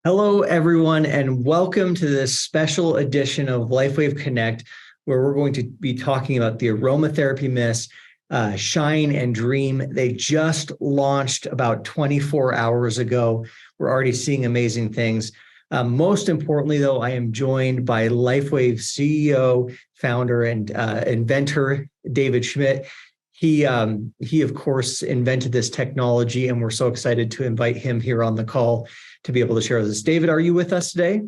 Hello, everyone, and welcome to this special edition of Lifewave Connect, where we're going to be talking about the aromatherapy mist, Shine and Dream. They just launched about 24 hours ago. We're already seeing amazing things. Most importantly, though, I am joined by Lifewave CEO, founder, and inventor, David Schmidt. He, of course, invented this technology, and we're so excited to invite him here on the call to be able to share with us. David, are you with us today?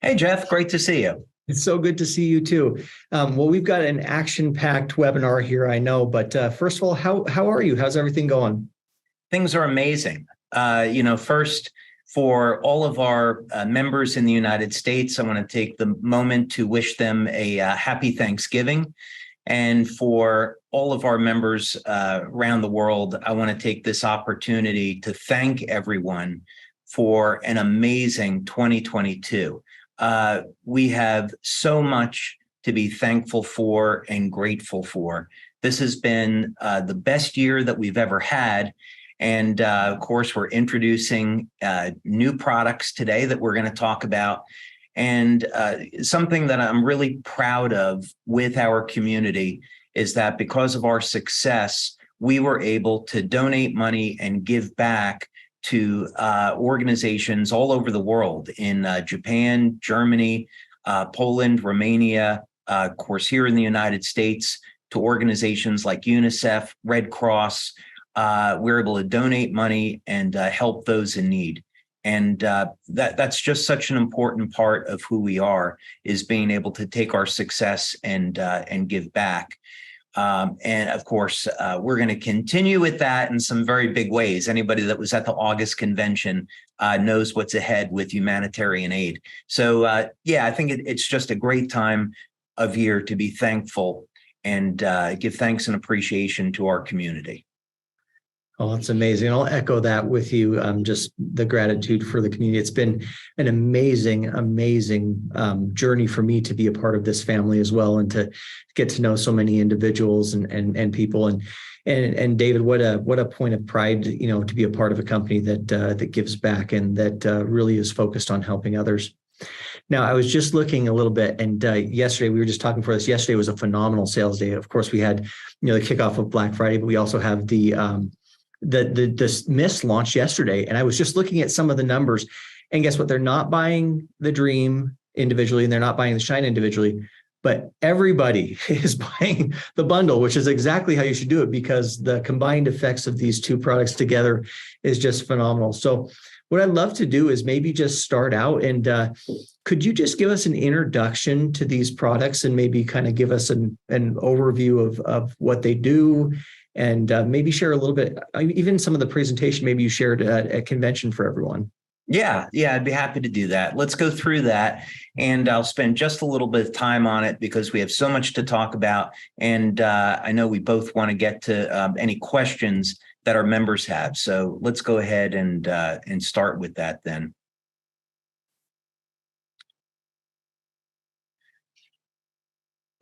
Hey, Jeff, great to see you. It's so good to see you too. Well, we've got an action-packed webinar here, I know, but first of all, how are you? How's everything going? Things are amazing. First, for all of our members in the United States, I want to take the moment to wish them a happy Thanksgiving. And for all of our members around the world, I want to take this opportunity to thank everyone for an amazing 2022. We have so much to be thankful for and grateful for. This has been the best year that we've ever had. And of course, we're introducing new products today that we're going to talk about. And something that I'm really proud of with our community is that because of our success, we were able to donate money and give back to organizations all over the world in Japan, Germany, Poland, Romania, of course, here in the United States, to organizations like UNICEF, Red Cross. We're able to donate money and help those in need. And that's just such an important part of who we are, is being able to take our success and give back. And of course, we're going to continue with that in some very big ways. Anybody that was at the August convention knows what's ahead with humanitarian aid. So, I think it's just a great time of year to be thankful and give thanks and appreciation to our community. Oh, it's amazing. I'll echo that with you. Just the gratitude for the community. It's been an amazing journey for me to be a part of this family as well, and to get to know so many individuals and people. And David, what a point of pride, to be a part of a company that gives back and that really is focused on helping others. Now, I was just looking a little bit, and yesterday we were just talking for this. Yesterday was a phenomenal sales day. Of course, we had the kickoff of Black Friday, but we also have the mist launched yesterday, and I was just looking at some of the numbers, and guess what? They're not buying the Dream individually, and they're not buying the Shine individually, but everybody is buying the bundle, which is exactly how you should do it, because the combined effects of these two products together is just phenomenal. So what I'd love to do is maybe just start out, and could you just give us an introduction to these products and maybe kind of give us an overview of what they do, and maybe share a little bit, even some of the presentation maybe you shared at a convention for everyone. Yeah, I'd be happy to do that. Let's go through that, and I'll spend just a little bit of time on it because we have so much to talk about, and I know we both want to get to any questions that our members have. So let's go ahead and start with that then.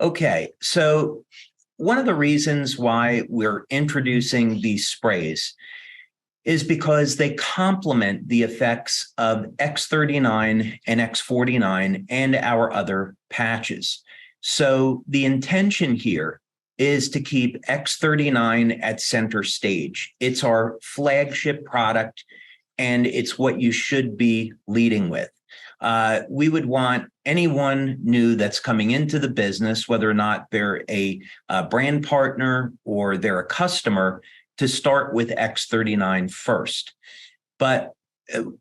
Okay, so one of the reasons why we're introducing these sprays is because they complement the effects of X39 and X49 and our other patches. So the intention here is to keep X39 at center stage. It's our flagship product, and it's what you should be leading with. We would want anyone new that's coming into the business, whether or not they're a brand partner or they're a customer, to start with X39 first. But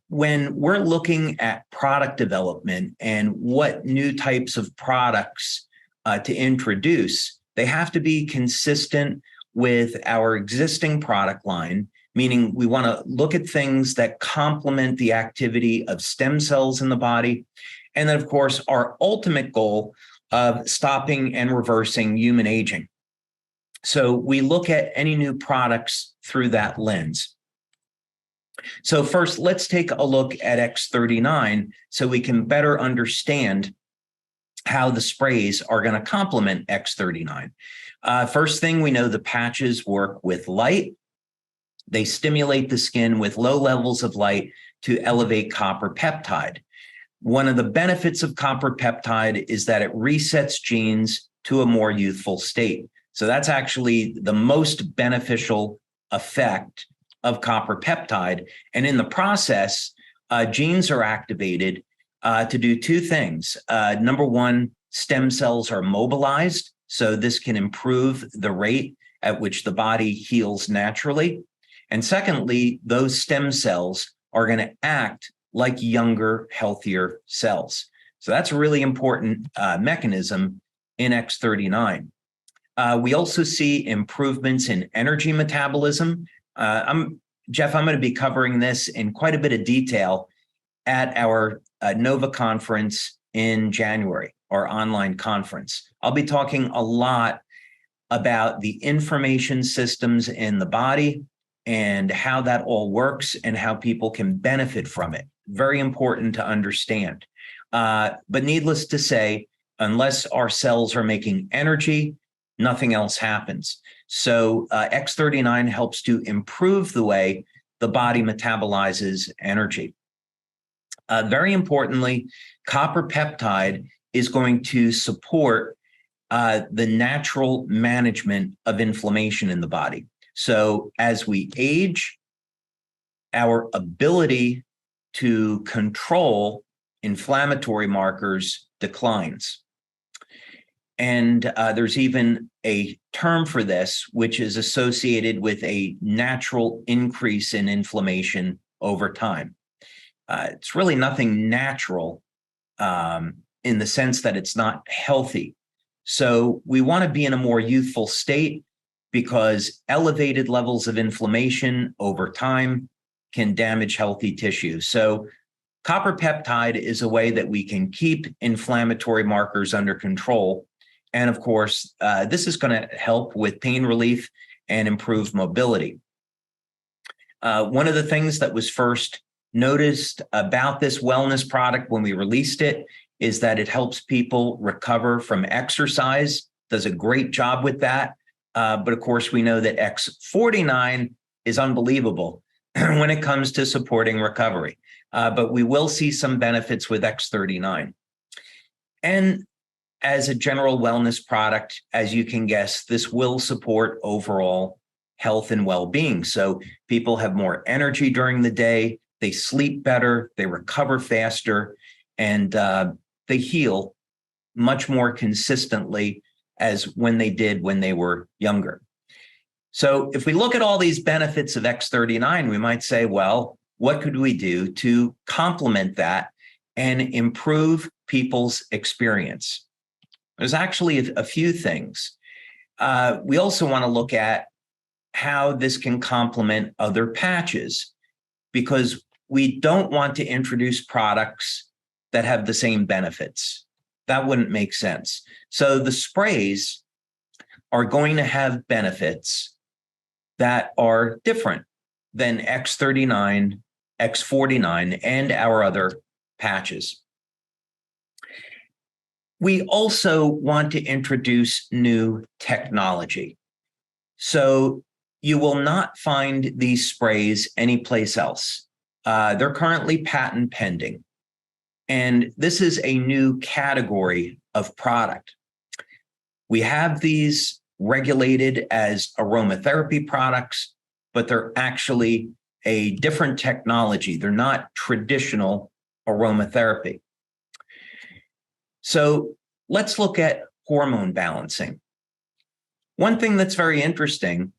when we're looking at product development and what new types of products to introduce, they have to be consistent with our existing product line, meaning we want to look at things that complement the activity of stem cells in the body. And then, of course, our ultimate goal of stopping and reversing human aging. So we look at any new products through that lens. So first, let's take a look at X39 so we can better understand how the sprays are going to complement X39. First thing, we know the patches work with light. They stimulate the skin with low levels of light to elevate copper peptide. One of the benefits of copper peptide is that it resets genes to a more youthful state. So that's actually the most beneficial effect of copper peptide. And in the process, genes are activated to do two things. Number one, stem cells are mobilized. So this can improve the rate at which the body heals naturally. And secondly, those stem cells are going to act like younger, healthier cells. So that's a really important mechanism in X39. We also see improvements in energy metabolism. Jeff, I'm going to be covering this in quite a bit of detail at our NOVA conference in January, our online conference. I'll be talking a lot about the information systems in the body and how that all works and how people can benefit from it. Very important to understand. But needless to say, unless our cells are making energy, nothing else happens. So X39 helps to improve the way the body metabolizes energy. Very importantly, copper peptide is going to support the natural management of inflammation in the body. So as we age, our ability to control inflammatory markers declines. And there's even a term for this, which is associated with a natural increase in inflammation over time. It's really nothing natural in the sense that it's not healthy. So we want to be in a more youthful state because elevated levels of inflammation over time can damage healthy tissue. So copper peptide is a way that we can keep inflammatory markers under control. And of course, this is going to help with pain relief and improve mobility. One of the things that was first noticed about this wellness product when we released it is that it helps people recover from exercise, does a great job with that. But of course, we know that X49 is unbelievable when it comes to supporting recovery. But we will see some benefits with X39. And as a general wellness product, as you can guess, this will support overall health and well-being. So people have more energy during the day, they sleep better, they recover faster, and they heal much more consistently as when they did when they were younger. So if we look at all these benefits of X39, we might say, well, what could we do to complement that and improve people's experience? There's actually a few things. We also want to look at how this can complement other patches, because we don't want to introduce products that have the same benefits. That wouldn't make sense. So the sprays are going to have benefits that are different than X39, X49, and our other patches. We also want to introduce new technology. So you will not find these sprays anyplace else. They're currently patent pending. And this is a new category of product. We have these regulated as aromatherapy products, but they're actually a different technology. They're not traditional aromatherapy. So let's look at hormone balancing. One thing that's very interesting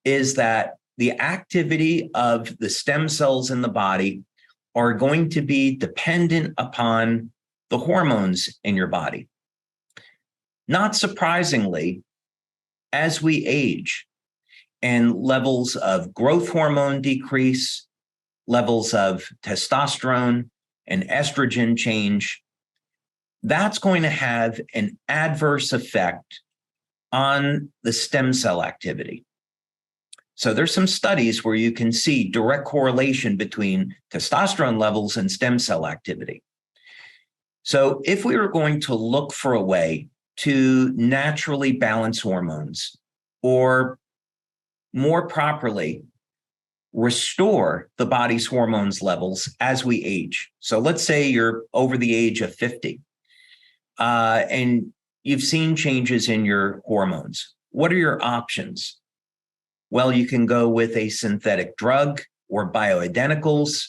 is that the activity of the stem cells in the body are going to be dependent upon the hormones in your body. Not surprisingly, as we age and levels of growth hormone decrease, levels of testosterone and estrogen change, that's going to have an adverse effect on the stem cell activity. So there's some studies where you can see direct correlation between testosterone levels and stem cell activity. So if we were going to look for a way to naturally balance hormones, or more properly, restore the body's hormones levels as we age. So let's say you're over the age of 50 and you've seen changes in your hormones. What are your options? Well, you can go with a synthetic drug or bioidenticals.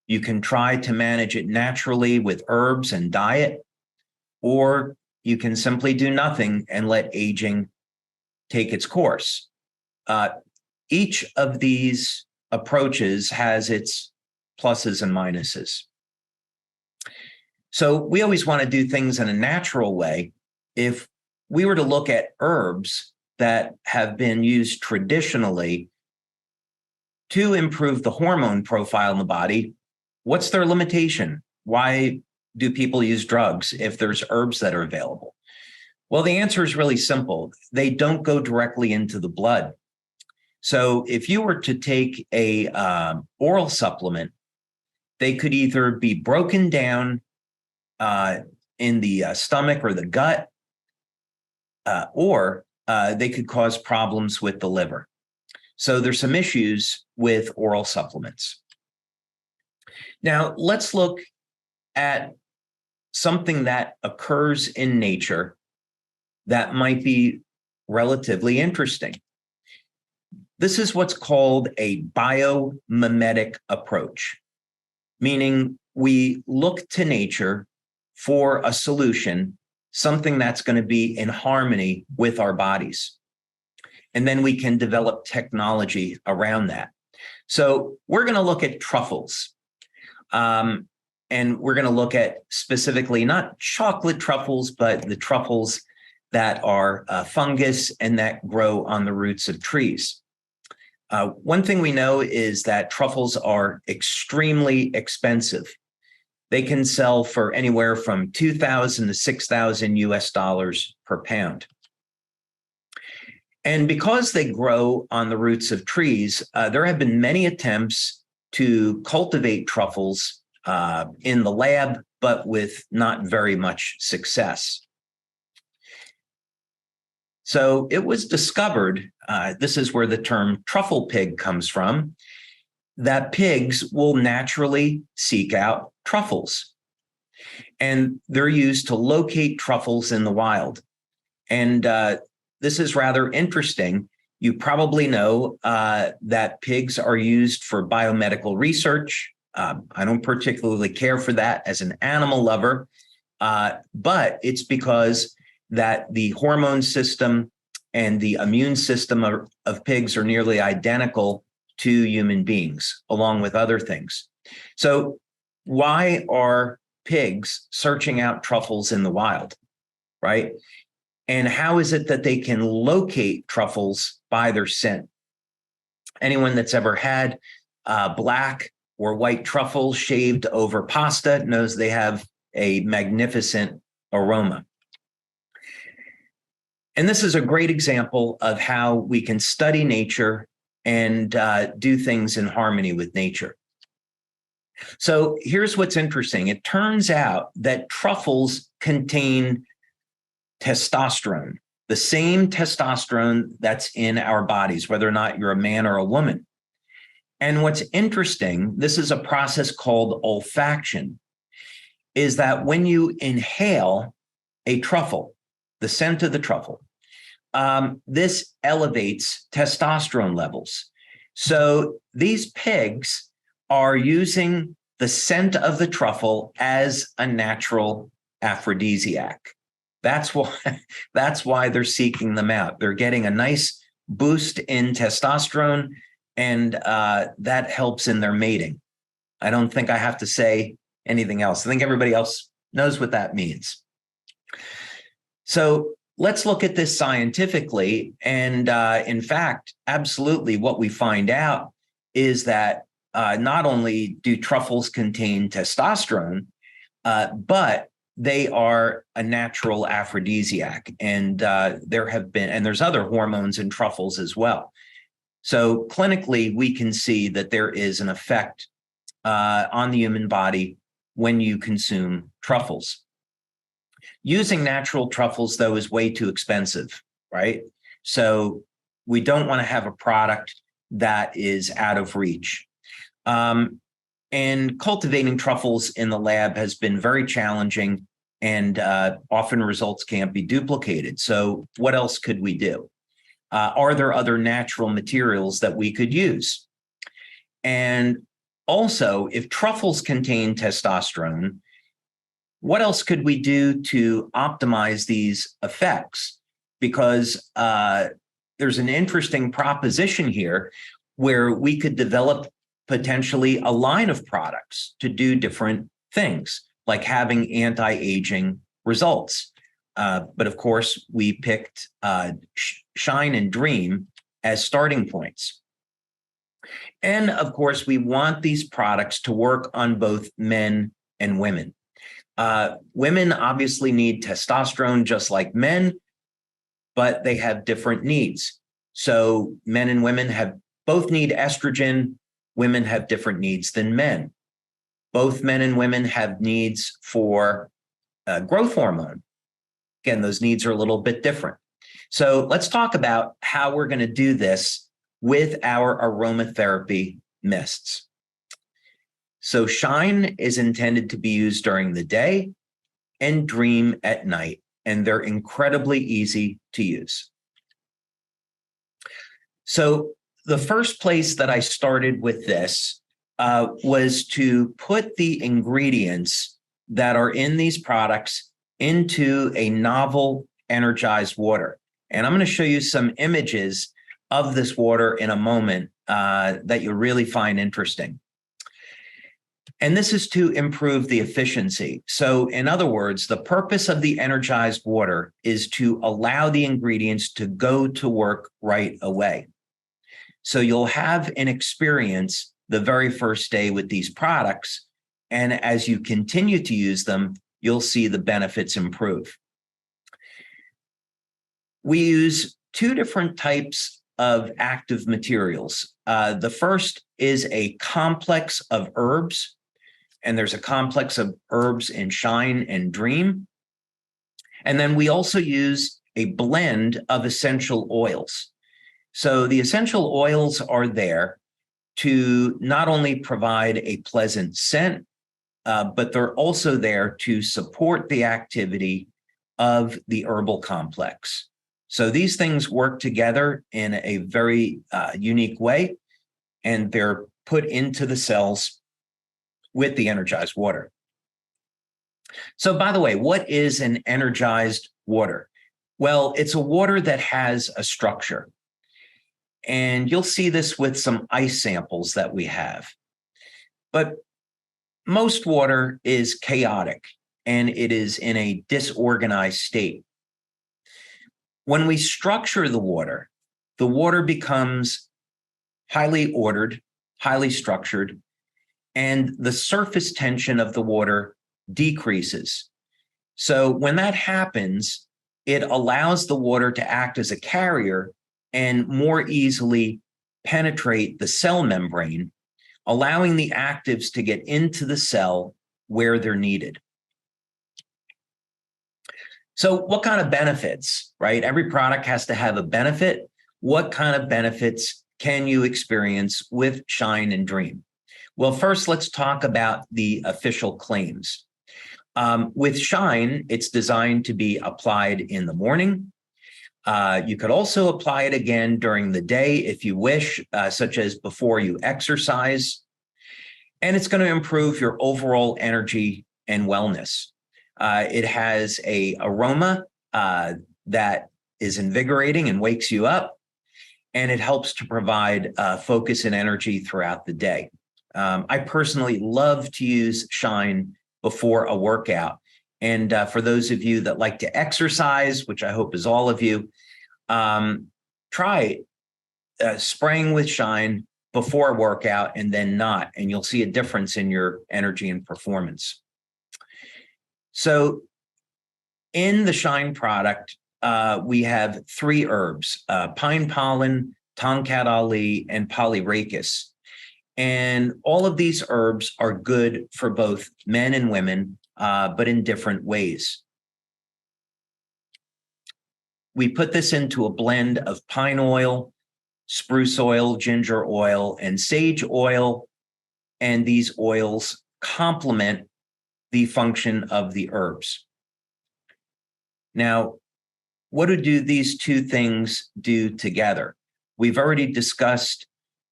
You can try to manage it naturally with herbs and diet, or you can simply do nothing and let aging take its course. Each of these approaches has its pluses and minuses. So we always want to do things in a natural way. If we were to look at herbs that have been used traditionally to improve the hormone profile in the body, what's their limitation? Why do people use drugs if there's herbs that are available? Well, the answer is really simple. They don't go directly into the blood. So if you were to take a oral supplement, they could either be broken down in the stomach or the gut, or they could cause problems with the liver. So there's some issues with oral supplements. Now, let's look at something that occurs in nature that might be relatively interesting. This is what's called a biomimetic approach, meaning we look to nature for a solution, something that's going to be in harmony with our bodies. And then we can develop technology around that. So we're going to look at truffles. And we're going to look at specifically not chocolate truffles, but the truffles that are fungus and that grow on the roots of trees. One thing we know is that truffles are extremely expensive. They can sell for anywhere from $2,000 to $6,000 US per pound. And because they grow on the roots of trees, there have been many attempts to cultivate truffles in the lab, but with not very much success. So it was discovered, this is where the term truffle pig comes from, that pigs will naturally seek out truffles. And they're used to locate truffles in the wild. And this is rather interesting. You probably know that pigs are used for biomedical research. I don't particularly care for that as an animal lover, but it's because that the hormone system and the immune system of pigs are nearly identical to human beings, along with other things. So why are pigs searching out truffles in the wild, right? And how is it that they can locate truffles by their scent? Anyone that's ever had black or white truffles shaved over pasta knows they have a magnificent aroma. And this is a great example of how we can study nature and do things in harmony with nature. So here's what's interesting. It turns out that truffles contain testosterone, the same testosterone that's in our bodies, whether or not you're a man or a woman. And what's interesting, this is a process called olfaction, is that when you inhale a truffle, the scent of the truffle, this elevates testosterone levels. So these pigs are using the scent of the truffle as a natural aphrodisiac. That's why they're seeking them out. They're getting a nice boost in testosterone, and that helps in their mating. I don't think I have to say anything else. I think everybody else knows what that means. So let's look at this scientifically. And in fact, absolutely what we find out is that not only do truffles contain testosterone, but they are a natural aphrodisiac. And there's other hormones in truffles as well. So clinically, we can see that there is an effect on the human body when you consume truffles. Using natural truffles, though, is way too expensive, right? So we don't want to have a product that is out of reach. And cultivating truffles in the lab has been very challenging, and often results can't be duplicated. So what else could we do? Are there other natural materials that we could use? And also, if truffles contain testosterone, what else could we do to optimize these effects? Because there's an interesting proposition here where we could develop potentially a line of products to do different things, like having anti-aging results. But of course, we picked Shine and Dream as starting points. And of course, we want these products to work on both men and women. Women obviously need testosterone just like men, but they have different needs. So men and women both need estrogen. Women have different needs than men. Both men and women have needs for growth hormone. Again, those needs are a little bit different. So let's talk about how we're going to do this with our aromatherapy mists. So Shine is intended to be used during the day and Dream at night, and they're incredibly easy to use. So the first place that I started with this was to put the ingredients that are in these products into a novel energized water. And I'm going to show you some images of this water in a moment that you'll really find interesting. And this is to improve the efficiency. So in other words, the purpose of the energized water is to allow the ingredients to go to work right away. So you'll have an experience the very first day with these products. And as you continue to use them, you'll see the benefits improve. We use two different types of active materials. The first is a complex of herbs, and there's a complex of herbs in Shine and Dream. And then we also use a blend of essential oils. So the essential oils are there to not only provide a pleasant scent, but they're also there to support the activity of the herbal complex. So these things work together in a very unique way, and they're put into the cells with the energized water. So by the way, what is an energized water? Well, it's a water that has a structure. And you'll see this with some ice samples that we have. But most water is chaotic, and it is in a disorganized state. When we structure the water becomes highly ordered, highly structured, and the surface tension of the water decreases. So when that happens, it allows the water to act as a carrier and more easily penetrate the cell membrane, allowing the actives to get into the cell where they're needed. So what kind of benefits, right? Every product has to have a benefit. What kind of benefits can you experience with Shine and Dream? Well, first, let's talk about the official claims. With Shine, it's designed to be applied in the morning. You could also apply it again during the day if you wish, such as before you exercise. And it's going to improve your overall energy and wellness. It has an aroma that is invigorating and wakes you up, and it helps to provide focus and energy throughout the day. I personally love to use Shine before a workout. And for those of you that like to exercise, which I hope is all of you, try spraying with Shine before a workout and then not, and you'll see a difference in your energy and performance. So in the Shine product, we have 3 herbs, pine pollen, Tongkat Ali, and polyrachis. And all of these herbs are good for both men and women, but in different ways. We put this into a blend of pine oil, spruce oil, ginger oil, and sage oil. And these oils complement the function of the herbs. Now, what do these two things do together? We've already discussed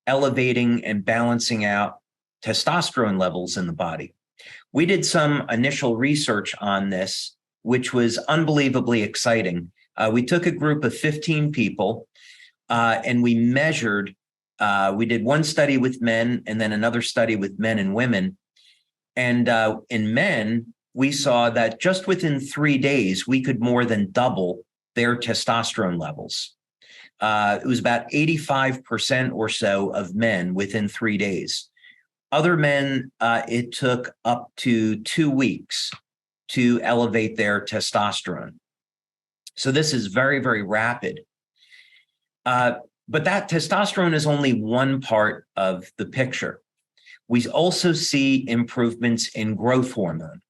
elevating and balancing out testosterone levels in the body. We did some initial research on this, which was unbelievably exciting. We took a group of 15 people and we measured, we did one study with men and then another study with men and women. And in men, we saw that just within 3 days, we could more than double their testosterone levels. It was about 85% or so of men within 3 days. Other men, it took up to 2 weeks to elevate their testosterone. So this is very, very rapid. But that testosterone is only one part of the picture. We also see improvements in growth hormone.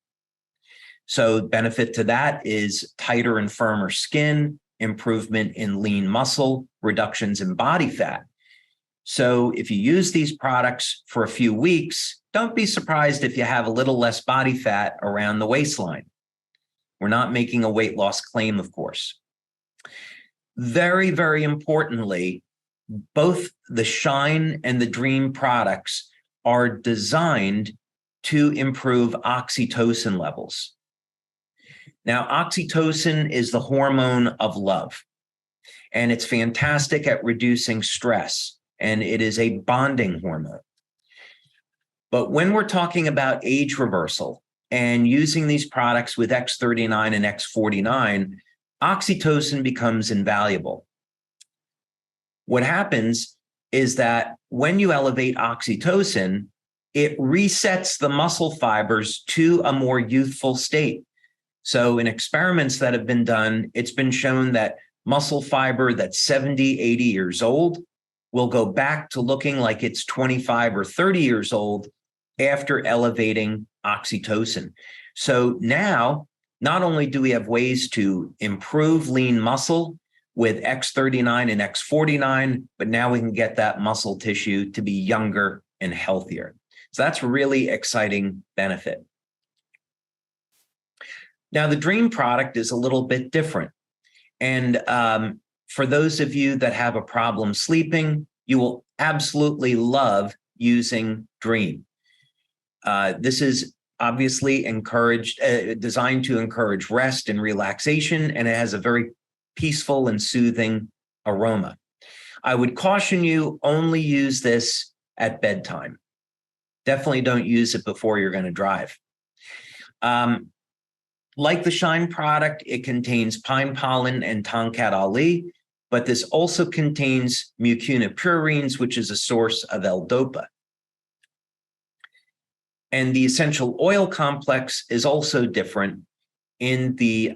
So benefit to that is tighter and firmer skin, improvement in lean muscle, reductions in body fat. So if you use these products for a few weeks, don't be surprised if you have a little less body fat around the waistline. We're not making a weight loss claim, of course. Very, very importantly, both the Shine and the Dream products are designed to improve oxytocin levels. Now, oxytocin is the hormone of love, and it's fantastic at reducing stress, and it is a bonding hormone. But when we're talking about age reversal and using these products with X39 and X49, oxytocin becomes invaluable. What happens is that when you elevate oxytocin, it resets the muscle fibers to a more youthful state. So in experiments that have been done, it's been shown that muscle fiber that's 70, 80 years old will go back to looking like it's 25 or 30 years old after elevating oxytocin. So now, not only do we have ways to improve lean muscle with X39 and X49, but now we can get that muscle tissue to be younger and healthier. So that's a really exciting benefit. Now, the Dream product is a little bit different. And for those of you that have a problem sleeping, you will absolutely love using Dream. This is obviously designed to encourage rest and relaxation, and it has a very peaceful and soothing aroma. I would caution you, only use this at bedtime. Definitely don't use it before you're going to drive. Like the Shine product, it contains pine pollen and Tongkat Ali, but this also contains mucuna purines, which is a source of L-DOPA. And the essential oil complex is also different in the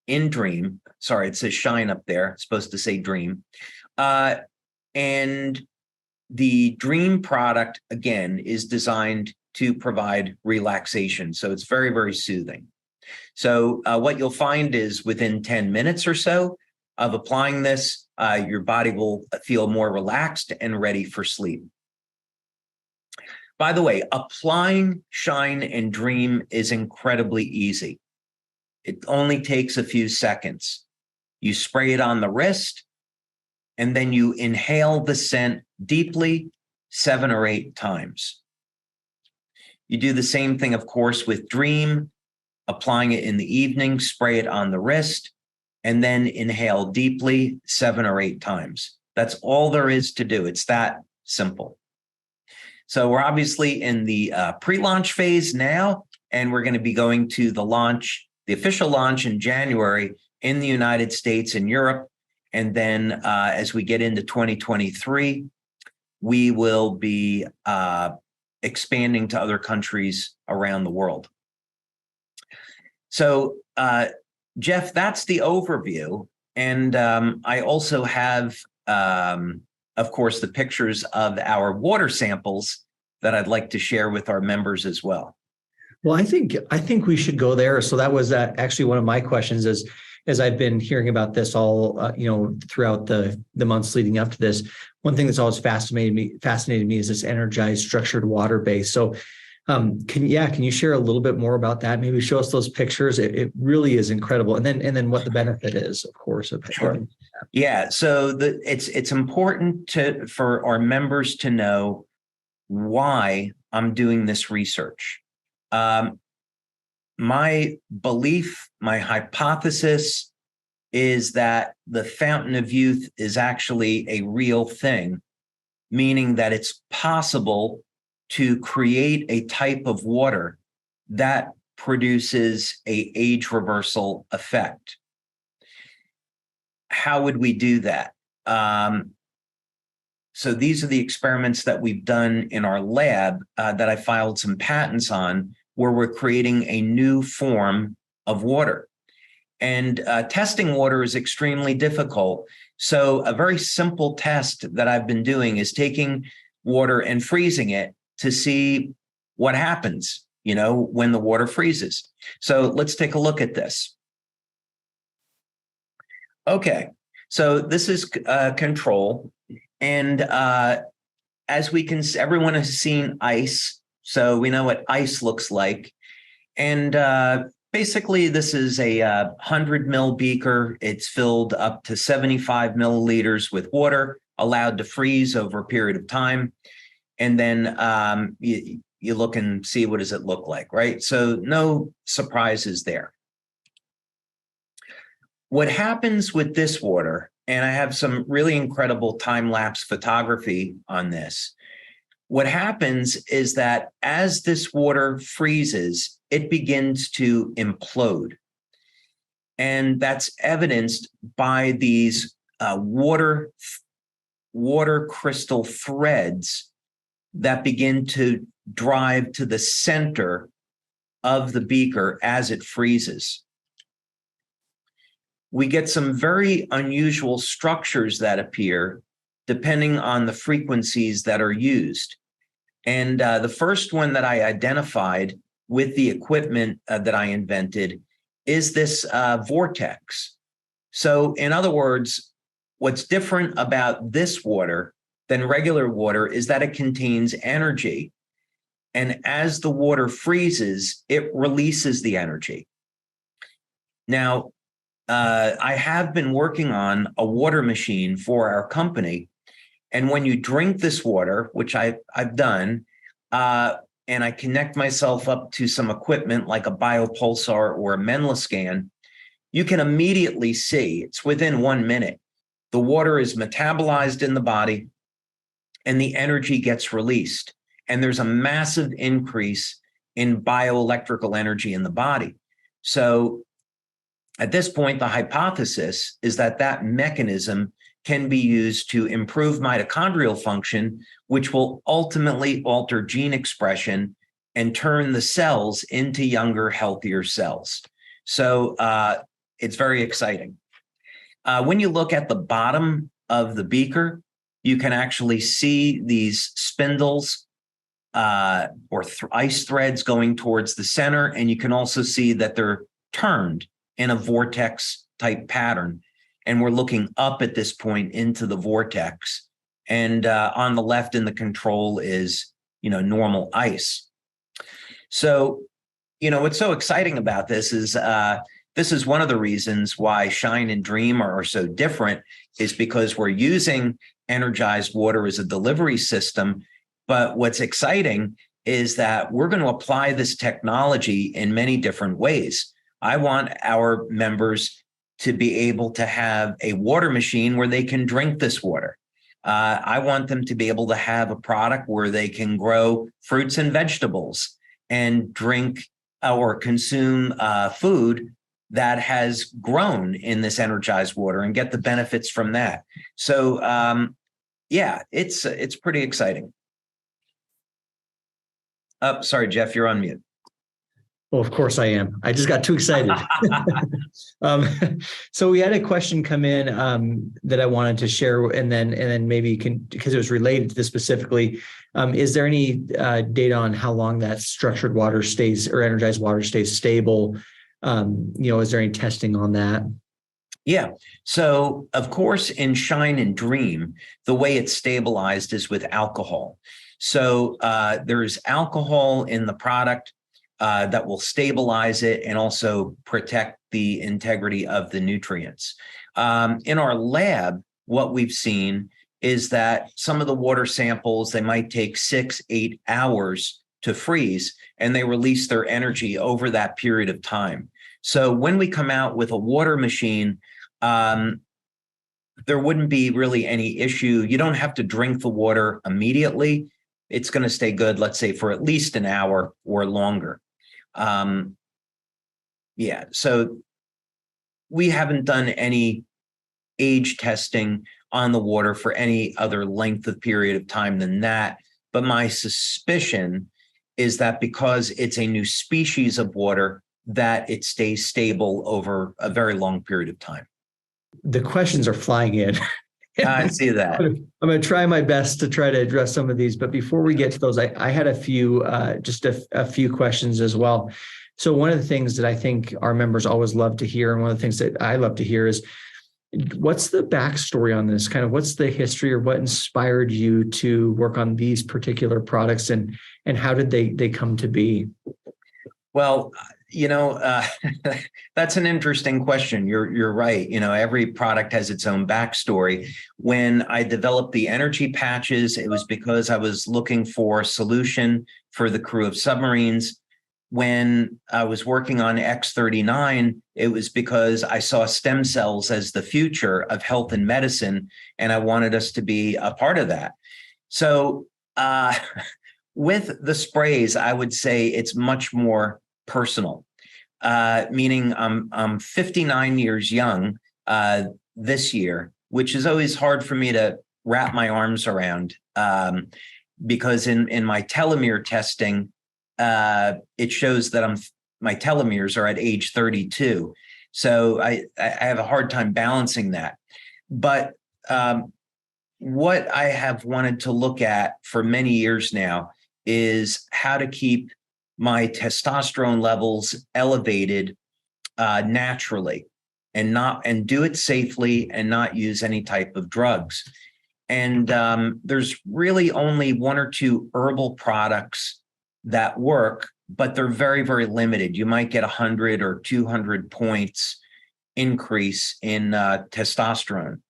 in Dream. Sorry, it says Shine up there. It's supposed to say Dream. And the Dream product, again, is designed to provide relaxation. So it's very, very soothing. So what you'll find is within 10 minutes or so of applying this, your body will feel more relaxed and ready for sleep. By the way, applying Shine and Dream is incredibly easy. It only takes a few seconds. You spray it on the wrist, and then you inhale the scent deeply 7 or 8 times. You do the same thing, of course, with Dream, applying it in the evening, spray it on the wrist, and then inhale deeply 7 or 8 times. That's all there is to do. It's that simple. So we're obviously in the pre-launch phase now, and we're going to be going to the launch, the official launch in January in the United States and Europe. And then as we get into 2023, we will be expanding to other countries around the world. So, Jeff, that's the overview. And I also have, of course, the pictures of our water samples that I'd like to share with our members as well. Well, I think we should go there. So that was actually one of my questions is, as I've been hearing about this all, throughout the months leading up to this, one thing that's always fascinated me is this energized structured water base. So can you share a little bit more about that? Maybe show us those pictures. It really is incredible. And then what the benefit is, of course. Sure. Yeah. So it's important for our members to know why I'm doing this research. My belief, my hypothesis is that the fountain of youth is actually a real thing, meaning that it's possible to create a type of water that produces a age reversal effect. How would we do that? So these are the experiments that we've done in our lab that I filed some patents on, where we're creating a new form of water. And testing water is extremely difficult. So a very simple test that I've been doing is taking water and freezing it to see what happens, when the water freezes. So let's take a look at this. Okay, so this is control. And as we can, everyone has seen ice. So we know what ice looks like. And basically, this is a 100 ml beaker. It's filled up to 75 milliliters with water, allowed to freeze over a period of time. And then you look and see, what does it look like, right? So no surprises there. What happens with this water, and I have some really incredible time-lapse photography on this, what happens is that as this water freezes, it begins to implode. And that's evidenced by these water crystal threads that begin to drive to the center of the beaker as it freezes. We get some very unusual structures that appear depending on the frequencies that are used. And the first one that I identified with the equipment that I invented is this vortex. So in other words, what's different about this water than regular water is that it contains energy. And as the water freezes, it releases the energy. Now, I have been working on a water machine for our company. And when you drink this water, which I've done, and I connect myself up to some equipment like a biopulsar or a Menla scan, you can immediately see, it's within 1 minute, the water is metabolized in the body and the energy gets released. And there's a massive increase in bioelectrical energy in the body. So at this point, the hypothesis is that that mechanism can be used to improve mitochondrial function, which will ultimately alter gene expression and turn the cells into younger, healthier cells. So it's very exciting. When you look at the bottom of the beaker, you can actually see these spindles or ice threads going towards the center, and you can also see that they're turned in a vortex type pattern. And we're looking up at this point into the vortex. And on the left in the control is, normal ice. So, what's so exciting about this is one of the reasons why Shine and Dream are so different, is because we're using energized water as a delivery system. But what's exciting is that we're going to apply this technology in many different ways. I want our members to be able to have a water machine where they can drink this water. I want them to be able to have a product where they can grow fruits and vegetables and drink or consume food that has grown in this energized water and get the benefits from that. So, it's pretty exciting. Oh, sorry, Jeff, you're on mute. Well, of course I am. I just got too excited. So we had a question come in that I wanted to share, and then maybe you can, because it was related to this specifically. Is there any data on how long that structured water stays or energized water stays stable? Is there any testing on that? Yeah. So, of course, in Shine and Dream, the way it's stabilized is with alcohol. So there's alcohol in the product that will stabilize it and also protect the integrity of the nutrients. In our lab, what we've seen is that some of the water samples, they might take 6-8 hours to freeze, and they release their energy over that period of time. So when we come out with a water machine, there wouldn't be really any issue. You don't have to drink the water immediately. It's going to stay good, let's say, for at least an hour or longer. Yeah, so we haven't done any age testing on the water for any other length of period of time than that. But my suspicion is that because it's a new species of water, that it stays stable over a very long period of time. The questions are flying in. I see that. I'm going to try my best to try to address some of these, but before we get to those, I had a few, just a few questions as well. So one of the things that I think our members always love to hear, and one of the things that I love to hear is, what's the backstory on this? Kind of what's the history, or what inspired you to work on these particular products, and how did they come to be? Well, that's an interesting question. You're right. Every product has its own backstory. When I developed the energy patches, it was because I was looking for a solution for the crew of submarines. When I was working on X39, it was because I saw stem cells as the future of health and medicine, and I wanted us to be a part of that. So with the sprays, I would say it's much more personal, meaning I'm 59 years young this year, which is always hard for me to wrap my arms around, because in my telomere testing, it shows that my telomeres are at age 32. So I have a hard time balancing that. But what I have wanted to look at for many years now is how to keep my testosterone levels elevated naturally, and do it safely, and not use any type of drugs. And there's really only one or two herbal products that work, but they're very, very limited. You might get 100 or 200 points increase in testosterone.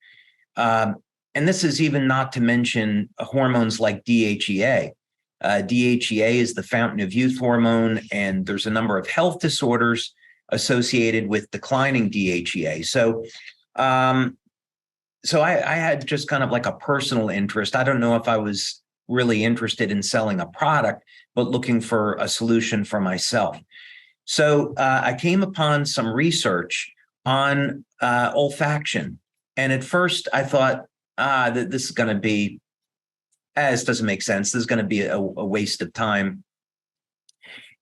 And this is even not to mention hormones like DHEA. DHEA is the fountain of youth hormone, and there's a number of health disorders associated with declining DHEA. So I had just kind of like a personal interest. I don't know if I was really interested in selling a product, but looking for a solution for myself. So I came upon some research on olfaction. And at first I thought, that this is going to be, this doesn't make sense. This is going to be a waste of time.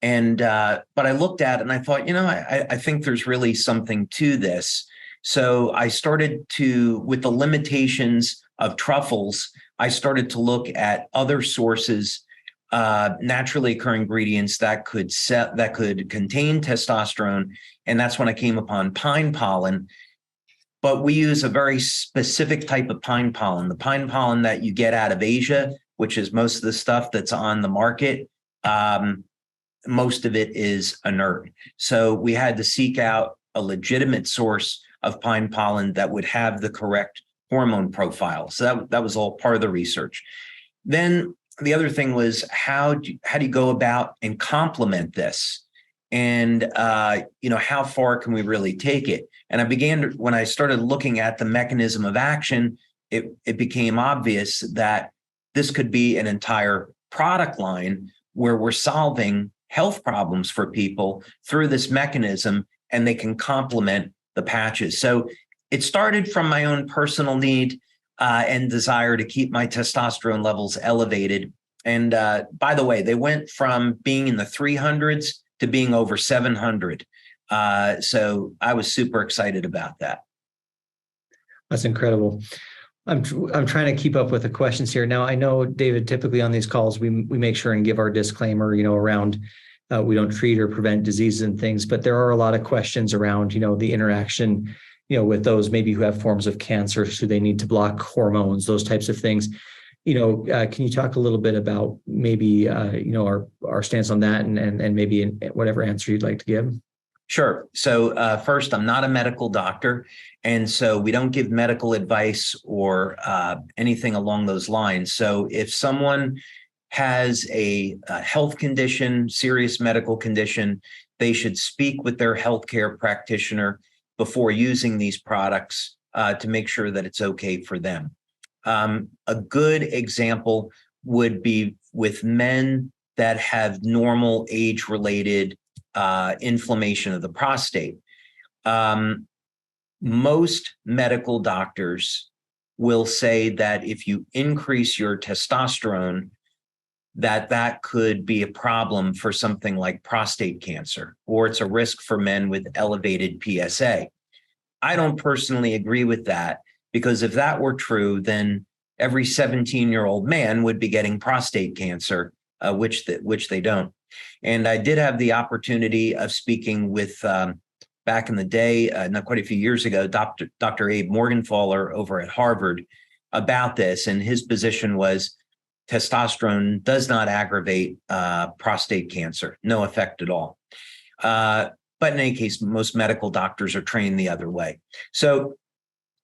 And, but I looked at it and I thought, I think there's really something to this. So I started to, with the limitations of truffles, I started to look at other sources, naturally occurring ingredients that could contain testosterone. And that's when I came upon pine pollen. But we use a very specific type of pine pollen, the pine pollen that you get out of Asia, which is most of the stuff that's on the market. Most of it is inert. So we had to seek out a legitimate source of pine pollen that would have the correct hormone profile. So that was all part of the research. Then the other thing was, how do you go about and complement this? And, how far can we really take it? And when I started looking at the mechanism of action, it became obvious that this could be an entire product line where we're solving health problems for people through this mechanism, and they can complement the patches. So it started from my own personal need and desire to keep my testosterone levels elevated. And by the way, they went from being in the 300s to being over 700. So I was super excited about that. That's incredible. I'm trying to keep up with the questions here. Now, I know, David, typically on these calls, we make sure and give our disclaimer, around we don't treat or prevent diseases and things, but there are a lot of questions around, the interaction with those maybe who have forms of cancer, so they need to block hormones, those types of things. Can you talk a little bit about maybe, our stance on that and maybe in whatever answer you'd like to give? Sure. So first, I'm not a medical doctor, and so we don't give medical advice or anything along those lines. So if someone has a health condition, serious medical condition, they should speak with their healthcare practitioner before using these products to make sure that it's okay for them. A good example would be with men that have normal age-related inflammation of the prostate. Most medical doctors will say that if you increase your testosterone, that could be a problem for something like prostate cancer, or it's a risk for men with elevated PSA. I don't personally agree with that, because if that were true, then every 17-year-old man would be getting prostate cancer, which they don't. And I did have the opportunity of speaking with, back in the day, not quite a few years ago, Dr. Abe Morgenthaler over at Harvard about this. And his position was testosterone does not aggravate prostate cancer, no effect at all. But in any case, most medical doctors are trained the other way. So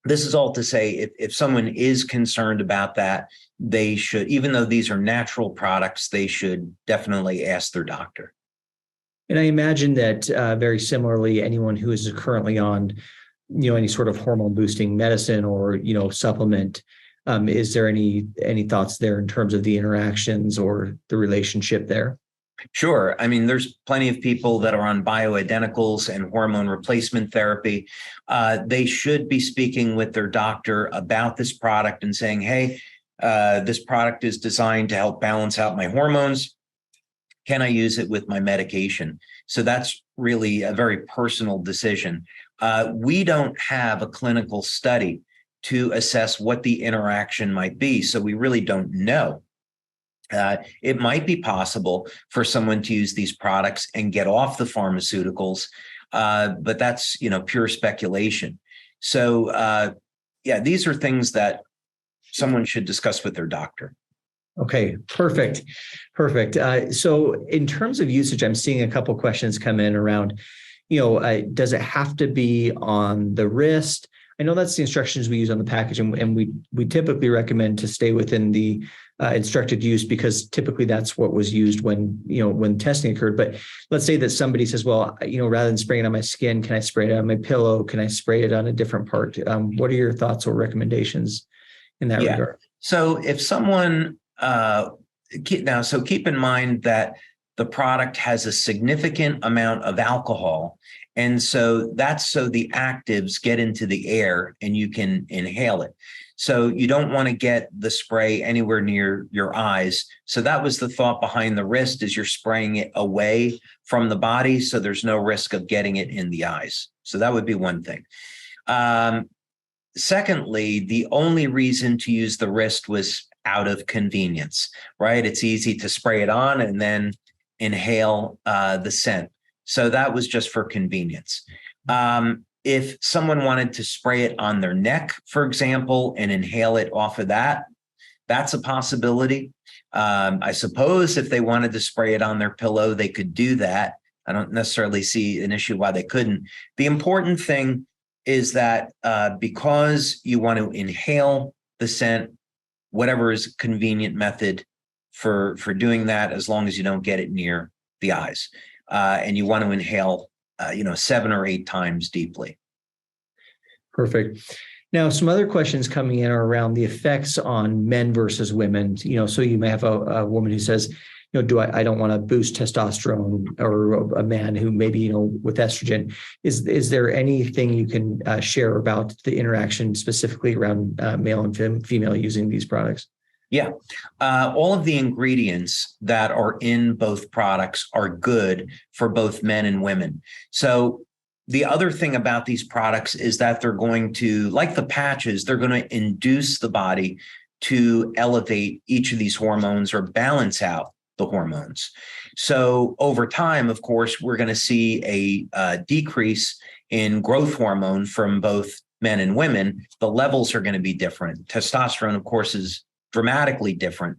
this is all to say, if someone is concerned about that, they should, even though these are natural products, they should definitely ask their doctor. And I imagine that very similarly, anyone who is currently on, any sort of hormone boosting medicine or, supplement, is there any thoughts there in terms of the interactions or the relationship there? Sure. I mean, there's plenty of people that are on bioidenticals and hormone replacement therapy. They should be speaking with their doctor about this product and saying, hey, this product is designed to help balance out my hormones. Can I use it with my medication? So that's really a very personal decision. We don't have a clinical study to assess what the interaction might be, so we really don't know. It might be possible for someone to use these products and get off the pharmaceuticals, but that's pure speculation. So these are things that someone should discuss with their doctor. Okay, perfect. So in terms of usage, I'm seeing a couple questions come in around, does it have to be on the wrist? I know that's the instructions we use on the package, and we typically recommend to stay within the instructed use, because typically that's what was used when testing occurred. But let's say that somebody says, well, rather than spraying it on my skin, can I spray it on my pillow? Can I spray it on a different part? What are your thoughts or recommendations in that regard? So if someone so keep in mind that the product has a significant amount of alcohol. And so that's so the actives get into the air and you can inhale it. So you don't want to get the spray anywhere near your eyes. So that was the thought behind the wrist, is you're spraying it away from the body, so there's no risk of getting it in the eyes. So that would be one thing. Secondly, the only reason to use the wrist was out of convenience, right? It's easy to spray it on and then inhale the scent. So that was just for convenience. If someone wanted to spray it on their neck, for example, and inhale it off of that, that's a possibility. I suppose if they wanted to spray it on their pillow, they could do that. I don't necessarily see an issue why they couldn't. The important thing is that because you want to inhale the scent, whatever is a convenient method for doing that, as long as you don't get it near the eyes. And you want to inhale, 7 or 8 times deeply. Perfect. Now, some other questions coming in are around the effects on men versus women. So you may have a woman who says, I don't want to boost testosterone, or a man who maybe, with estrogen. Is there anything you can share about the interaction specifically around male and female using these products? Yeah. All of the ingredients that are in both products are good for both men and women. So the other thing about these products is that they're going to, like the patches, they're going to induce the body to elevate each of these hormones or balance out the hormones. So over time, of course, we're going to see a decrease in growth hormone from both men and women, the levels are going to be different. Testosterone, of course, is dramatically different.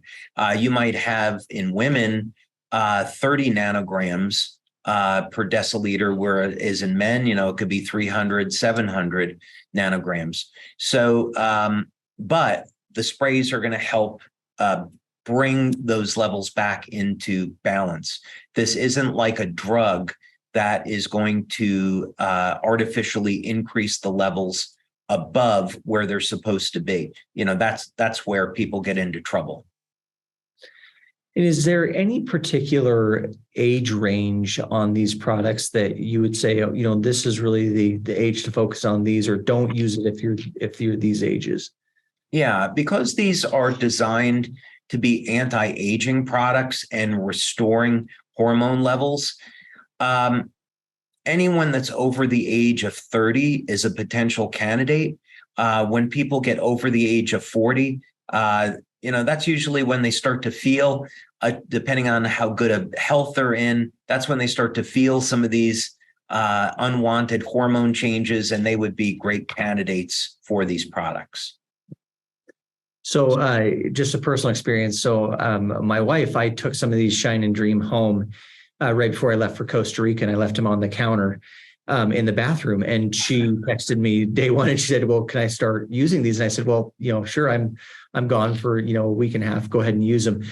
You might have in women 30 nanograms per deciliter, whereas in men, it could be 300, 700 nanograms. So, but the sprays are going to help bring those levels back into balance. This isn't like a drug that is going to artificially increase the levels above where they're supposed to be. That's where people get into trouble. And is there any particular age range on these products that you would say, this is really the age to focus on these, or don't use it if you're these ages? Yeah, because these are designed to be anti-aging products and restoring hormone levels. Anyone that's over the age of 30 is a potential candidate. When people get over the age of 40, that's usually when they start to feel, depending on how good of health they're in, that's when they start to feel some of these unwanted hormone changes, and they would be great candidates for these products. So just a personal experience. So my wife, I took some of these Shine and Dream home right before I left for Costa Rica, and I left them on the counter in the bathroom. And she texted me day one, and she said, "Well, can I start using these?" And I said, "Well, sure. I'm gone for a week and a half. Go ahead and use them."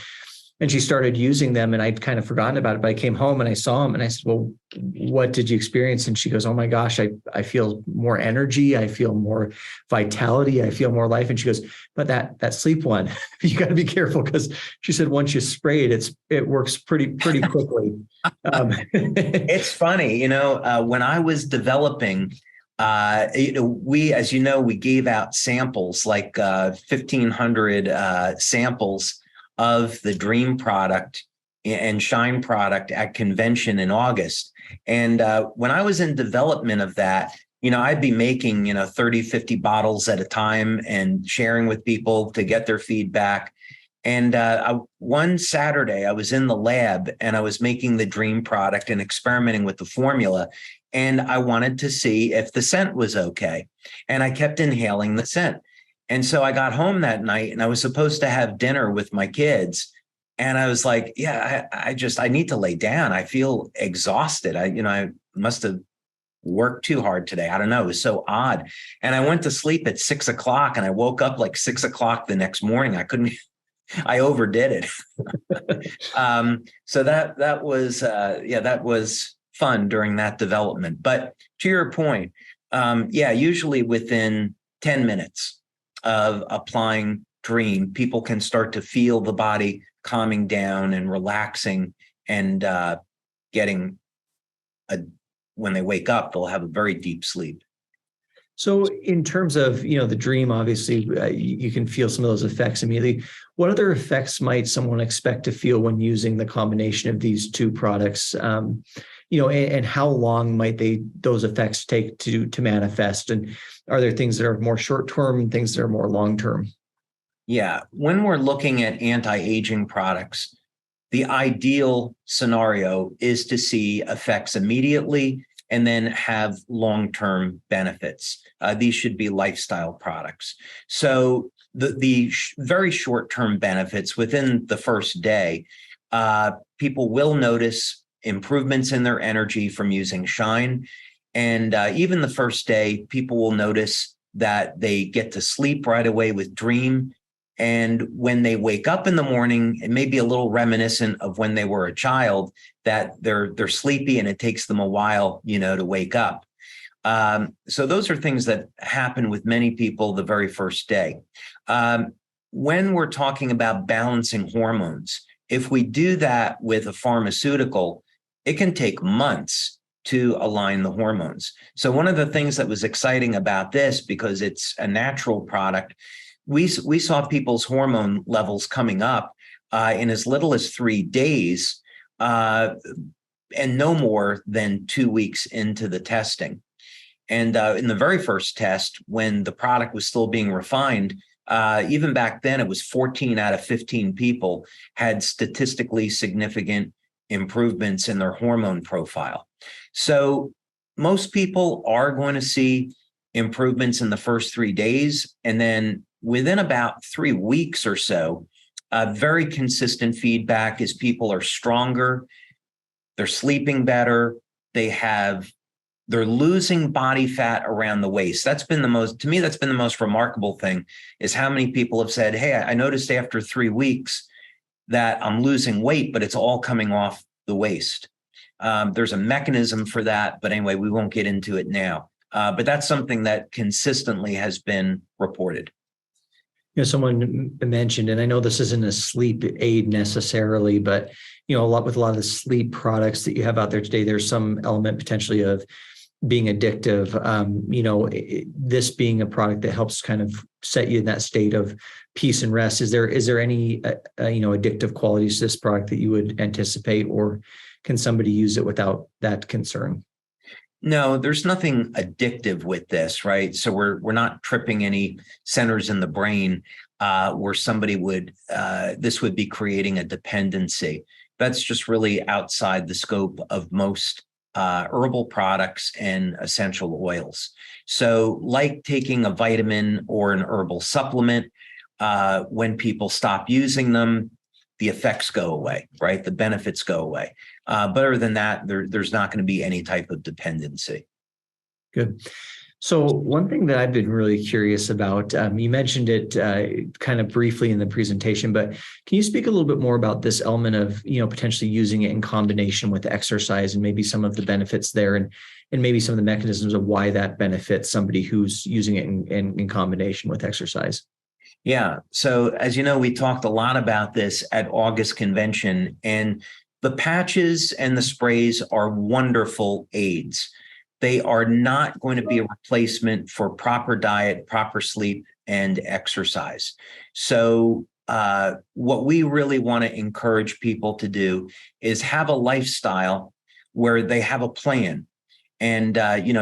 And she started using them, and I'd kind of forgotten about it. But I came home and I saw them, and I said, "Well, what did you experience?" And she goes, "Oh my gosh, I feel more energy. I feel more vitality. I feel more life." And she goes, "But that sleep one, you got to be careful," because she said once you spray it, it works pretty quickly. It's funny, when I was developing. We gave out samples, like 1,500 samples of the Dream product and Shine product at convention in August. And when I was in development of that, I'd be making, 30, 50 bottles at a time and sharing with people to get their feedback. And one Saturday, I was in the lab and I was making the Dream product and experimenting with the formula. And I wanted to see if the scent was okay. And I kept inhaling the scent. And so I got home that night and I was supposed to have dinner with my kids. And I was like, yeah, I need to lay down. I feel exhausted. I must have worked too hard today. I don't know. It was so odd. And I went to sleep at 6 o'clock and I woke up like 6 o'clock the next morning. I overdid it. So that was fun during that development. But to your point, usually within 10 minutes of applying Dream, people can start to feel the body calming down and relaxing, and when they wake up, they'll have a very deep sleep. So in terms of, the Dream, obviously you can feel some of those effects immediately. What other effects might someone expect to feel when using the combination of these two products? And how long might those effects take to manifest? And are there things that are more short-term and things that are more long-term? Yeah. When we're looking at anti-aging products, the ideal scenario is to see effects immediately and then have long-term benefits. These should be lifestyle products. So the very short-term benefits within the first day, people will notice improvements in their energy from using Shine. And even the first day, people will notice that they get to sleep right away with Dream. And when they wake up in the morning, it may be a little reminiscent of when they were a child, that they're sleepy and it takes them a while, to wake up. So those are things that happen with many people the very first day. When we're talking about balancing hormones, if we do that with a pharmaceutical, it can take months to align the hormones. So one of the things that was exciting about this, because it's a natural product, we saw people's hormone levels coming up in as little as 3 days and no more than 2 weeks into the testing. And in the very first test, when the product was still being refined, even back then, it was 14 out of 15 people had statistically significant improvements in their hormone profile. So most people are going to see improvements in the first 3 days. And then within about 3 weeks or so, very consistent feedback is people are stronger, they're sleeping better, they're losing body fat around the waist. That's been to me, that's been the most remarkable thing, is how many people have said, hey, I noticed after 3 weeks that I'm losing weight, but it's all coming off the waist. There's a mechanism for that, but anyway, we won't get into it now. But that's something that consistently has been reported. Someone mentioned, and I know this isn't a sleep aid necessarily, but a lot of the sleep products that you have out there today, there's some element potentially of being addictive. This being a product that helps kind of set you in that state of peace and rest. Is there any addictive qualities to this product that you would anticipate, or can somebody use it without that concern? No, there's nothing addictive with this, right? So we're not tripping any centers in the brain where somebody this would be creating a dependency. That's just really outside the scope of most herbal products and essential oils. So like taking a vitamin or an herbal supplement, when people stop using them, the effects go away, right? The benefits go away. But other than that, there's not going to be any type of dependency. Good. So one thing that I've been really curious about, you mentioned it kind of briefly in the presentation, but can you speak a little bit more about this element of, potentially using it in combination with exercise and maybe some of the benefits there, and maybe some of the mechanisms of why that benefits somebody who's using it in combination with exercise? Yeah. So as you know, we talked a lot about this at August convention, and the patches and the sprays are wonderful aids. They are not going to be a replacement for proper diet, proper sleep, and exercise. So what we really want to encourage people to do is have a lifestyle where they have a plan. And,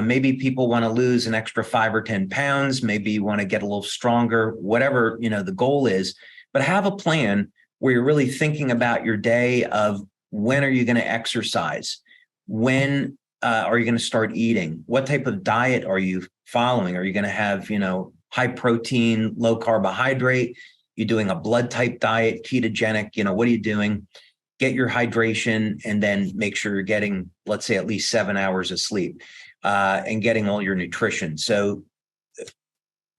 maybe people want to lose an extra 5 or 10 pounds. Maybe you want to get a little stronger, whatever, the goal is, but have a plan where you're really thinking about your day of when are you going to exercise? When are you going to start eating? What type of diet are you following? Are you going to have, high protein, low carbohydrate? You're doing a blood type diet, ketogenic, what are you doing? Get your hydration, and then make sure you're getting, let's say, at least 7 hours of sleep and getting all your nutrition. So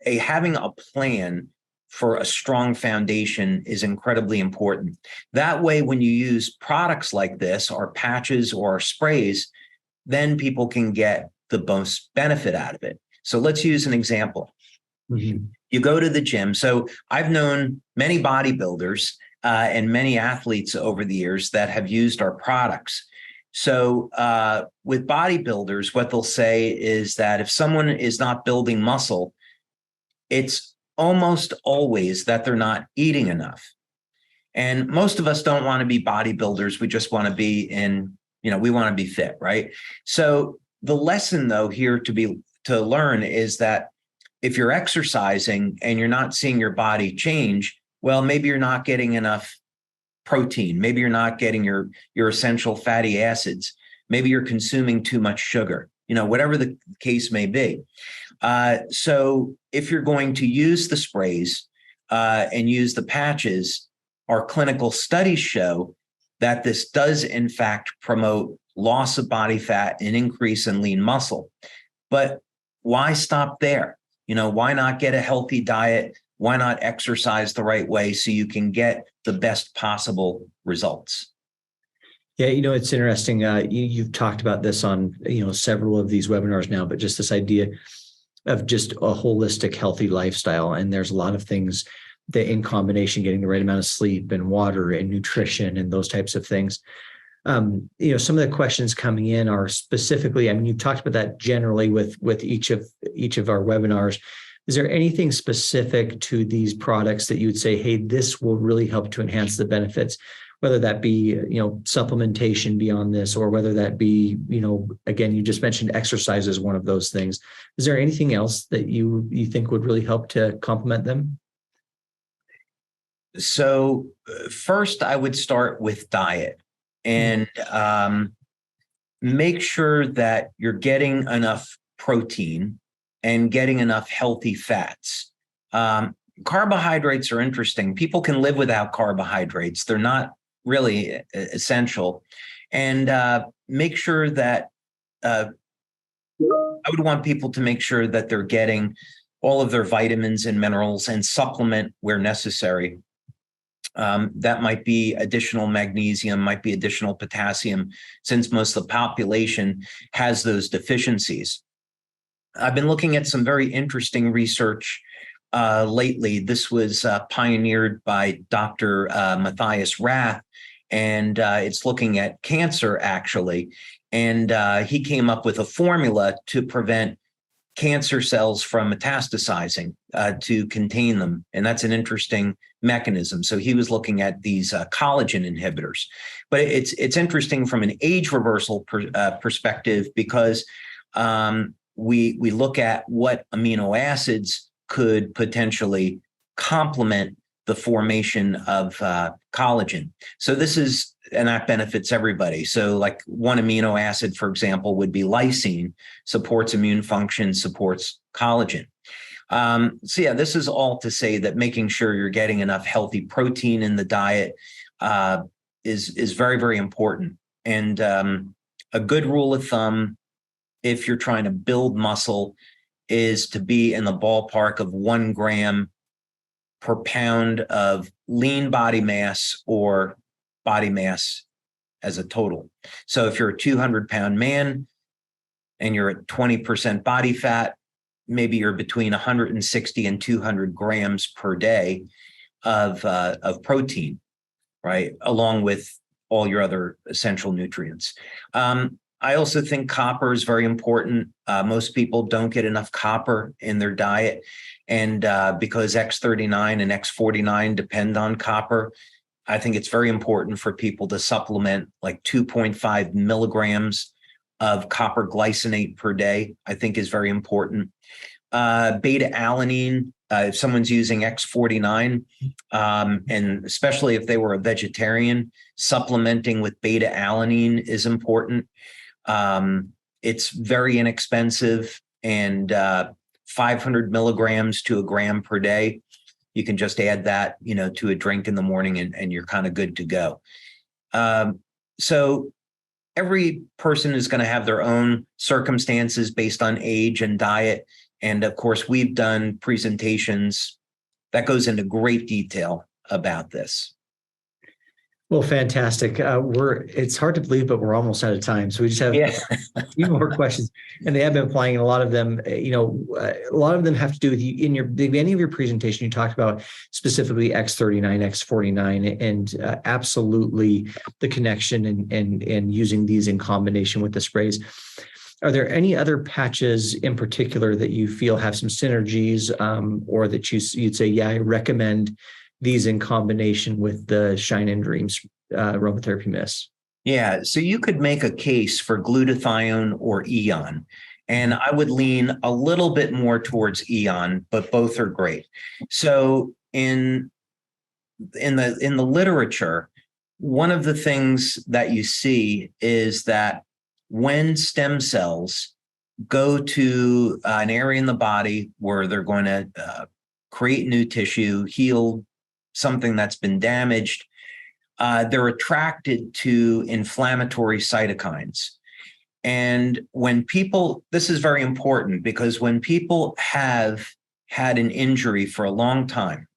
having a plan for a strong foundation is incredibly important. That way, when you use products like this, or patches or sprays, then people can get the most benefit out of it. So let's use an example. Mm-hmm. You go to the gym. So I've known many bodybuilders and many athletes over the years that have used our products. So with bodybuilders, what they'll say is that if someone is not building muscle, it's almost always that they're not eating enough. And most of us don't want to be bodybuilders. We just want to be we want to be fit, right? So the lesson, though, here to learn is that if you're exercising and you're not seeing your body change, well, maybe you're not getting enough protein. Maybe you're not getting your essential fatty acids. Maybe you're consuming too much sugar, whatever the case may be. So if you're going to use the sprays and use the patches, our clinical studies show that this does, in fact, promote loss of body fat and increase in lean muscle. But why stop there? Why not get a healthy diet? Why not exercise the right way so you can get the best possible results? Yeah, it's interesting. You've talked about this on, several of these webinars now, but just this idea of just a holistic, healthy lifestyle. And there's a lot of things that in combination, getting the right amount of sleep and water and nutrition and those types of things. Some of the questions coming in are specifically, you've talked about that generally with each of our webinars. Is there anything specific to these products that you would say, hey, this will really help to enhance the benefits, whether that be, supplementation beyond this, or whether that be, again, you just mentioned exercise as one of those things. Is there anything else that you think would really help to complement them? So first, I would start with diet. And make sure that you're getting enough protein and getting enough healthy fats. Carbohydrates are interesting. People can live without carbohydrates. They're not really essential. And make sure that I would want people to make sure that they're getting all of their vitamins and minerals and supplement where necessary. That might be additional magnesium, might be additional potassium, since most of the population has those deficiencies. I've been looking at some very interesting research lately. This was pioneered by Dr. Matthias Rath, and it's looking at cancer, actually. And he came up with a formula to prevent cancer cells from metastasizing, to contain them. And that's an interesting mechanism. So he was looking at these collagen inhibitors. But it's interesting from an age reversal perspective, because we look at what amino acids could potentially complement the formation of collagen. So and that benefits everybody. So like one amino acid, for example, would be lysine, supports immune function, supports collagen. So yeah, this is all to say that making sure you're getting enough healthy protein in the diet is very, very important. And a good rule of thumb, if you're trying to build muscle, is to be in the ballpark of 1 gram per pound of lean body mass or body mass as a total. So if you're a 200-pound man and you're at 20% body fat, maybe you're between 160 and 200 grams per day of protein, right? Along with all your other essential nutrients. I also think copper is very important. Most people don't get enough copper in their diet. And because X39 and X49 depend on copper, I think it's very important for people to supplement like 2.5 milligrams of copper glycinate per day, I think is very important. Beta alanine, if someone's using X49, and especially if they were a vegetarian, supplementing with beta alanine is important. It's very inexpensive, and 500 milligrams to a gram per day. You can just add that, to a drink in the morning, and you're kind of good to go. So every person is going to have their own circumstances based on age and diet. And of course, we've done presentations that goes into great detail about this. Well, fantastic. It's hard to believe, but we're almost out of time. So we just have a few more questions, and they have been flying. And a lot of them, a lot of them have to do with you. In the beginning of your presentation, you talked about specifically X39, X49, and absolutely the connection and using these in combination with the sprays. Are there any other patches in particular that you feel have some synergies, or that you'd say, yeah, I recommend these in combination with the Shine and Dreams aromatherapy mist? Yeah, so you could make a case for glutathione or Eon, and I would lean a little bit more towards Eon, but both are great. So in the literature, one of the things that you see is that when stem cells go to an area in the body where they're going to create new tissue, heal something that's been damaged, they're attracted to inflammatory cytokines. And when people, this is very important, because when people have had an injury for a long time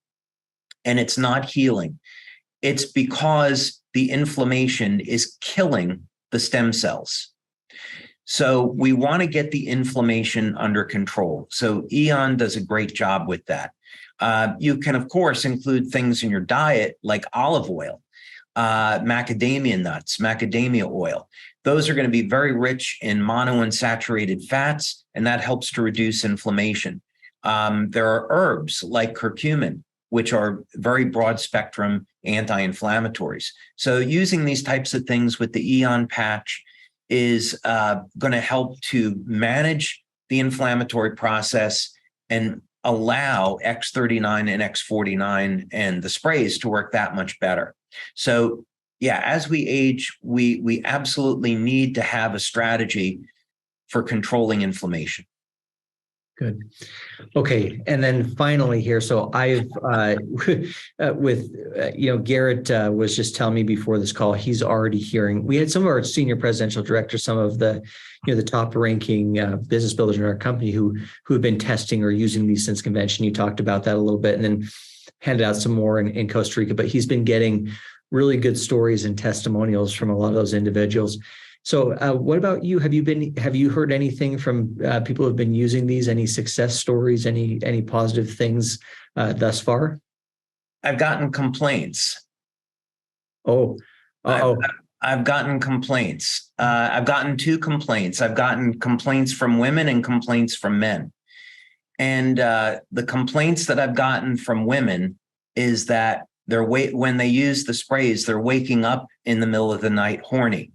and it's not healing, it's because the inflammation is killing the stem cells. So we want to get the inflammation under control. So Eon does a great job with that. You can, of course, include things in your diet like olive oil, macadamia nuts, macadamia oil. Those are going to be very rich in monounsaturated fats, and that helps to reduce inflammation. There are herbs like curcumin, which are very broad spectrum anti-inflammatories. So using these types of things with the Eon patch is going to help to manage the inflammatory process and allow X39 and X49 and the sprays to work that much better. So yeah, as we age, we absolutely need to have a strategy for controlling inflammation. Good. Okay, and then finally here, so I've Garrett was just telling me before this call, he's already hearing. We had some of our senior presidential directors, some of the the top ranking business builders in our company who have been testing or using these since convention. You talked about that a little bit, and then handed out some more in Costa Rica. But he's been getting really good stories and testimonials from a lot of those individuals. So what about you? Have you heard anything from people who have been using these? Any success stories? Any positive things thus far? I've gotten complaints. Oh, I've, I've gotten complaints. I've gotten two complaints. I've gotten complaints from women and complaints from men. And the complaints that I've gotten from women is that when they use the sprays, they're waking up in the middle of the night horny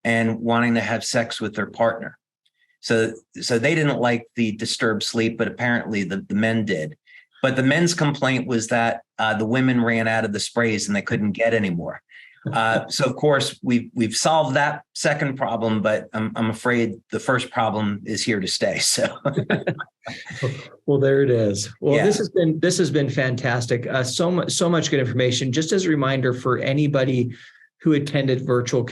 and wanting to have sex with their partner. So they didn't like the disturbed sleep, but apparently the men did. But the men's complaint was that the women ran out of the sprays and they couldn't get any more. So of course we've solved that second problem, but I'm afraid the first problem is here to stay. So, well, there it is. Well, yeah. This has been fantastic. So much good information. Just as a reminder for anybody who attended virtual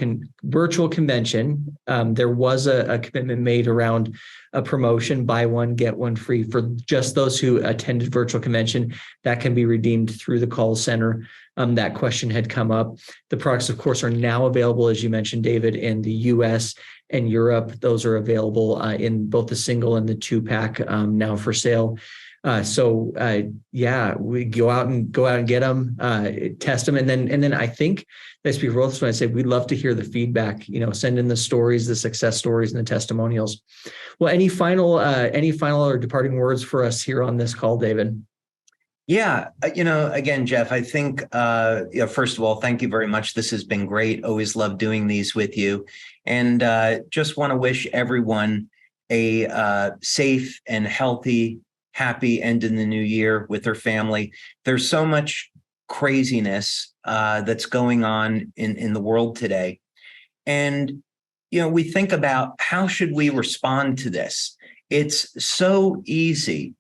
convention, there was a commitment made around a promotion, buy one, get one free for just those who attended virtual convention. That can be redeemed through the call center. That question had come up. The products, of course, are now available, as you mentioned, David, in the US and Europe. Those are available in both the single and the 2-pack now for sale. We go out and get them, test them, and then I think I speak for both when I say we'd love to hear the feedback. Send in the stories, the success stories, and the testimonials. Well, any final or departing words for us here on this call, David? Yeah, again, Jeff, I think first of all, thank you very much. This has been great. Always love doing these with you, and just want to wish everyone a safe and healthy, happy end in the new year with their family. There's so much craziness that's going on in the world today. And, we think about how should we respond to this? It's so easy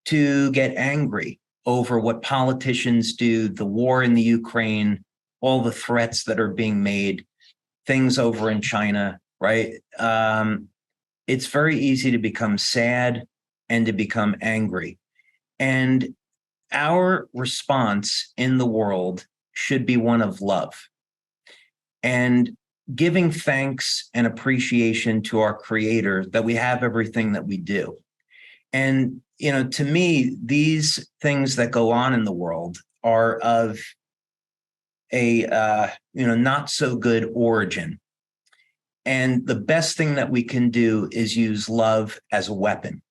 to get angry over what politicians do, the war in the Ukraine, all the threats that are being made, things over in China, right? It's very easy to become sad and to become angry. And our response in the world should be one of love and giving thanks and appreciation to our Creator that we have everything that we do. And, to me, these things that go on in the world are of a, not so good origin. And the best thing that we can do is use love as a weapon.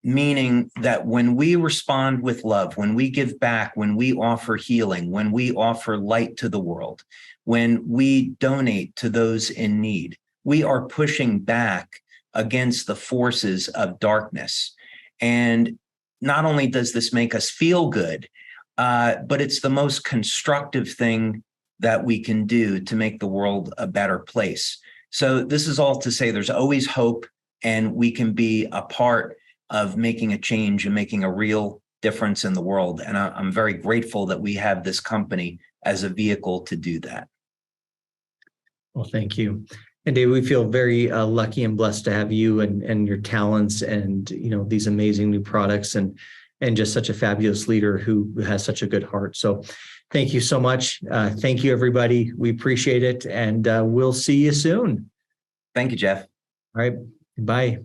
Meaning that when we respond with love, when we give back, when we offer healing, when we offer light to the world, when we donate to those in need, we are pushing back against the forces of darkness. And not only does this make us feel good, but it's the most constructive thing that we can do to make the world a better place. So this is all to say there's always hope, and we can be a part of making a change and making a real difference in the world. And I'm very grateful that we have this company as a vehicle to do that. Well, thank you. And Dave, we feel very lucky and blessed to have you and your talents and, these amazing new products and just such a fabulous leader who has such a good heart. So thank you so much. Thank you, everybody. We appreciate it. And we'll see you soon. Thank you, Jeff. All right. Bye.